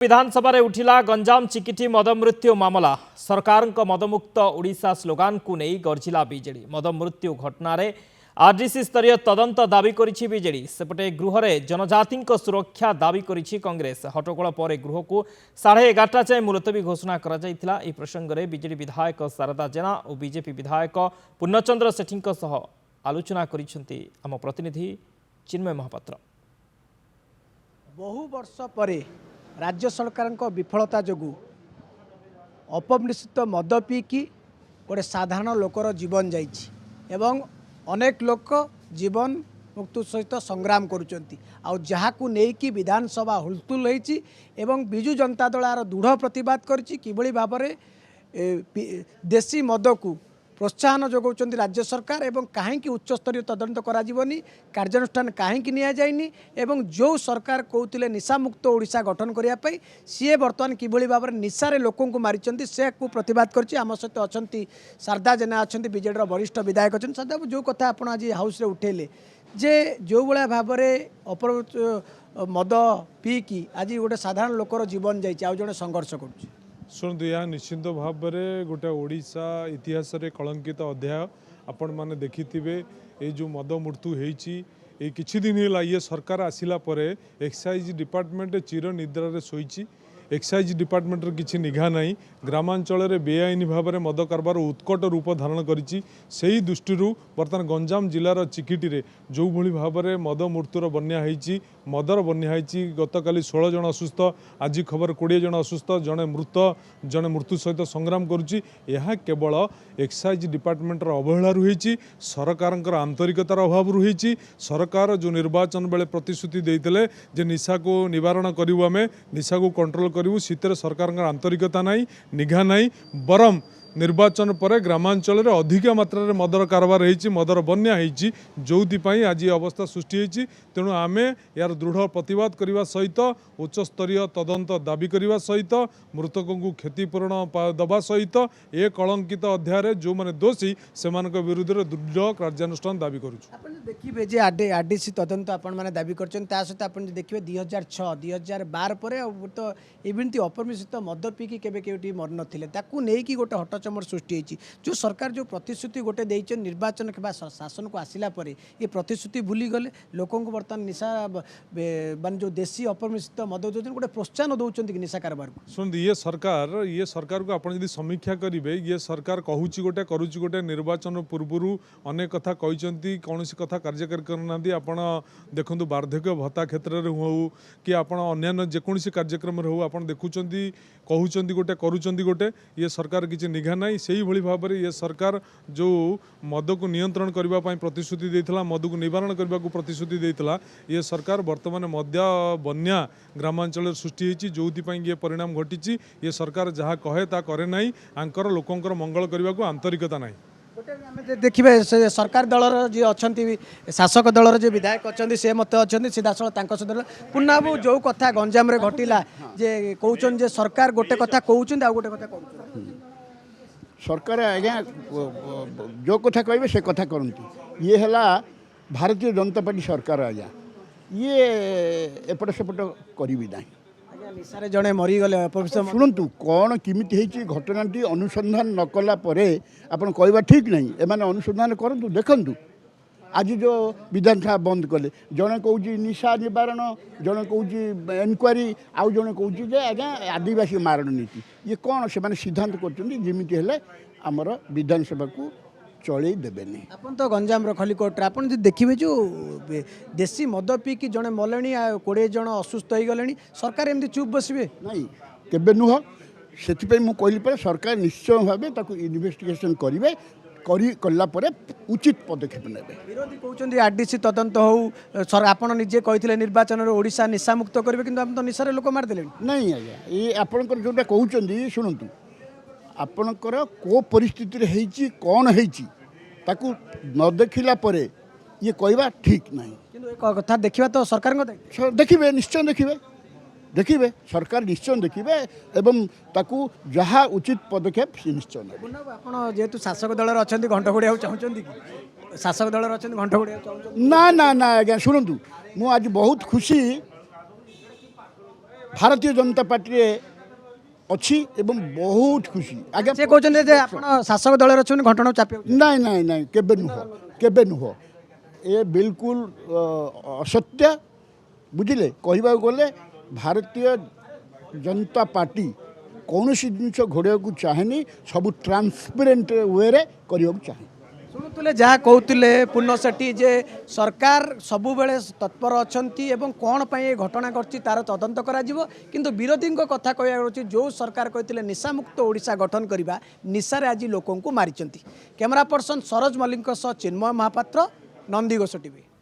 विधानसभा रे उठिला गंजाम चिकिटी मद मृत्यु मामला सरकार मदमुक्त ओडिशा स्लोगान को नहीं गर्जिला बीजेडी मद मृत्यु घटना रे आरडीसी स्तरीय तदंत दाबी करिछि बीजेडी सेपटे गृह रे जनजाति सुरक्षा दाबी करिछि कांग्रेस हट्टगोल पर गृह को 11:30 जाए मुलतवी घोषणा करा जायतिला। ए प्रसंग रे बीजेडी विधायक शारदा जेना और बीजेपी विधायक पूर्णचंद्र सेठी सह आलोचना करिसेंती आम प्रतिनिधि चिन्मय महापात्र। बहु वर्ष परे राज्य सरकार विफलता जो अपमिश्रित मद पीकी गोटे साधारण लोकर जीवन जाइए एवं अनेक लोक जीवन मृत्यु सहित संग्राम करुँच आउ नेकी विधानसभा हुलथुल होती एवं बिजु जनता दल यार दृढ़ प्रतिवाद करी भाव देशी मद को प्रोत्साहन जोगाउछन्ति राज्य सरकार एवं कहीं उच्चस्तरीय तदंत कराजिबनी कार्यानुष्ठान कहीं नि जाइनी एवं जो सरकार कहते निशामुक्त ओडिशा गठन करने सी बर्तमान किभली भाव में निशारे लोक मारी से प्रतिवाद कर सहित अच्छा शारदा जेना अच्छा बीजेडी वरिष्ठ विधायक अच्छा शारदा जो कथा आप आज हाउस उठेले जे जो भाया भाव में मद पीकी आज गोटे साधारण लोकर जीवन जाइए जड़े संघर्ष कर शुणु यह निश्चिंत भाव में गोटे ओडिशा इतिहास रे कलंकित अध्याय आपण माने देखिथिबे ए जो मद मृत्यु होईची ए किछि दिन है ये सरकार आसिला परे एक्साइज डिपार्टमेंट चिर निद्रा रे सोईची एक्साइज डिपार्टमेंट किसी निघा नहीं ग्रामांचल में बेआईन भाव में मद कारबार उत्कट रूप धारण करिछि सेही दृष्टि बर्तमान गंजाम जिलार चिकिटी जो भली भाव में मद मृत्युर बन्या होईची मदर बन्या होईची गतकाली 16 जन असुस्थ आज खबर 20 जन असुस्थ जड़े मृत जड़े मृत्यु सहित संग्राम करुच्ची यह केवल एक्साइज डिपार्टमेंटर अवहेला रही सरकार आंतरिकतार अभाव रही सरकार जो निर्वाचन बेले प्रतिश्रुति देते जे निशा को निवारण करूँ आम निशा को कंट्रोल करूँ सीतर सरकार आंतरिकता नहीं निघा नहीं बरम निर्वाचन पर ग्रामांचल में अधिक मात्रा रे मदर कारबार होती मदर बन्या होती जो आज अवस्था सृष्टि होती तेणु आम यार दृढ़ प्रतिवाद करने सहित उच्च स्तरीय तदंत दाबी करने सहित मृतकों को क्षतिपूरण दवा सहित ए कलंकित अध्याय जो मैंने दोषी से विरुद्ध में दृढ़ कार्यानुष्ठान दाबी करुँ। देखिए जे आरडीसी तदंत आपण मैंने दाबी कर सहित आप देखिए 2006 2012 पर तो एमती अपमिश्रित मद पीकी केवे मर ना गोटे हटचमर सृष्टि होती जो सरकार जो प्रतिश्रुति गोटे देते निर्वाचन के शासन को आसला पर ये प्रतिश्रुति भूली गले लोक बर्तमान निशा मान जो देशी अपमिश्रित मद दौरान गोटे प्रोत्साहन दौरान कि निशा कारबार को शुणु ये सरकार को आपड़ समीक्षा करेंगे ये सरकार कहूँ गोटे करुच्च गोटे निर्वाचन पूर्वर अनेक कथा कहते कौन कथा कार्यकारी करना आप देखूँ वार्धक्य भत्ता क्षेत्र में हो कि आप अन्य जेकोसी कार्यक्रम हो आप देखुं कहते गोटे करुँच गोटे ये सरकार किसी निघा ना से भाई भाव में ये सरकार जो मद को नियंत्रण करने प्रतिश्रुति देता मद को निवारण करने को प्रतिश्रुति देता ये सरकार वर्तमान मद्य बन्या ग्रामांचल सृष्टि होती जो ये परिणाम घटी ये सरकार जहाँ कहे ता करे ना आंकर लोकंर मंगल करने को आंतरिकता ना देखिए सरकार दलर जी अच्छा शासक दलर जो विधायक अच्छा से मत अच्छा सीधासल पुनः बाबू जो कथा गंजाम घटिला जे कहउछन जे सरकार गोटे कथा कहउछन आ गोटे कथा कहउछन सरकार आज्ञा जो कथा कहे से कथा करती ये है भारतीय जनता पार्टी सरकार आज्ञा ये एपट सेपट करी ना निशारे जड़े मरीगले शुणु कौन किमिति घटनाटी अनुसंधान न कला आपन कहवा ठीक नहीं एमाने अनुसंधान करूँ देखु आज जो विधानसभा बंद कले जड़े कौच निशा निवारण जड़े कौच एनक्वारी आउ जड़े कौच आज्ञा आदिवासी मारण नीति ये कौन से सिद्धांत करमती हेले आमर विधानसभा को चलई देवेनि आपन तो गंजाम खलिकोट आप देखिए जो देशी मद पीकी जड़े मले 20 जन असुस्थ हो गले सरकार एमती चुप बसबे नहीं केबे नुह से कहली सरकार निश्चय भाव इन्वेस्टिगेशन करेंगे कला उचित पदक्षेप ने विरोधी कहते आरडीसी तदंत हो आपड़ निजे कहते निर्वाचन में ओडिशा निशा मुक्त करेंगे कि तो निशारे लोक मारदे नहीं आज्ञा ये आपंकर जोटा कहते शुणु आपणकर को परिस्थिति कौन ताकू न देखला परे ये कहवा ठीक नहीं कथा देखा तो सरकार देखिए निश्चय देखिए सरकार निश्चय देखिए एवं ताकू जहाँ उचित पदक्षेप निश्चय आप जेहेतु शासक दल अच्छा घंट घोड़ा चाहते कि शासक दल अच्छा घंट घोड़ा ना ना ना आज्ञा शुणु मुझे आज बहुत खुशी ଭାରତୀୟ ଜନତା ପାର୍ଟିରେ ଅଛି ଏବଂ ବହୁତ ଖୁସି ଆଜ୍ଞା। ସେ କହୁଛନ୍ତି ଯେ ଆପଣ ଶାସକ ଦଳରେ ଅଛନ୍ତି ଘଟଣା ଚାପି ନାଇଁ ନାଇଁ ନାଇଁ କେବେ ନୁହଁ ଏ ବିଲକୁଲ ଅସତ୍ୟ ବୁଝିଲେ। କହିବାକୁ ଗଲେ ଭାରତୀୟ ଜନତା ପାର୍ଟି କୌଣସି ଜିନିଷ ଘୋଡ଼ାଇବାକୁ ଚାହେଁନି, ସବୁ ଟ୍ରାନ୍ସପେରେଣ୍ଟ ୱେରେ କରିବାକୁ ଚାହେଁ। ଶୁଣୁଥିଲେ ଯାହା କହୁଥିଲେ ପୂର୍ଣ୍ଣ ସେଠୀ ଯେ ସରକାର ସବୁବେଳେ ତତ୍ପର ଅଛନ୍ତି ଏବଂ କ'ଣ ପାଇଁ ଏ ଘଟଣା ଘଟିଛି ତାର ତଦନ୍ତ କରାଯିବ, କିନ୍ତୁ ବିରୋଧୀଙ୍କ କଥା କହିବାକୁ ଅଛି ଯେଉଁ ସରକାର କହିଥିଲେ ନିଶାମୁକ୍ତ ଓଡ଼ିଶା ଗଠନ କରିବା, ନିଶାରେ ଆଜି ଲୋକଙ୍କୁ ମାରିଛନ୍ତି। କ୍ୟାମେରା ପର୍ସନ ସରୋଜ ମଲ୍ଲିକଙ୍କ ସହ ଚିନ୍ମୟ ମହାପାତ୍ର, ନନ୍ଦିଘୋଷ ଟିଭି।